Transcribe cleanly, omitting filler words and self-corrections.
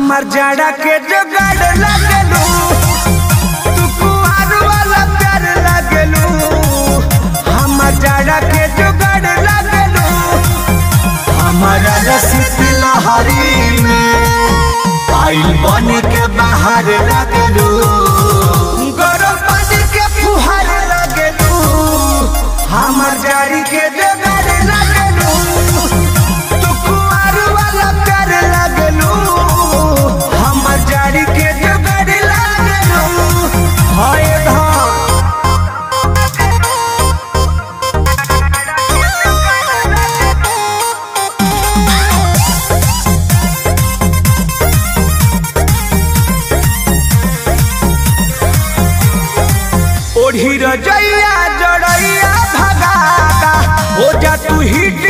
हमार जाड़ा के जुगाड़ लागलू, तू कुआर वाला प्यार लागलू। हमार जाड़ा के जुगाड़ लागलू, हमारा रसिक लहरी में आइल बन के बाहर लागलू। गरम पानी के फुहार लागलू, हमार जाड़ी के जुगाड़ लागलू। तू कुआर वाला प्यार लागलू, हमार जाड़ी के जुगाड़ लागलू। हाय ओढ़ी रजैया जड़ैया भगाता हो जा तू हिट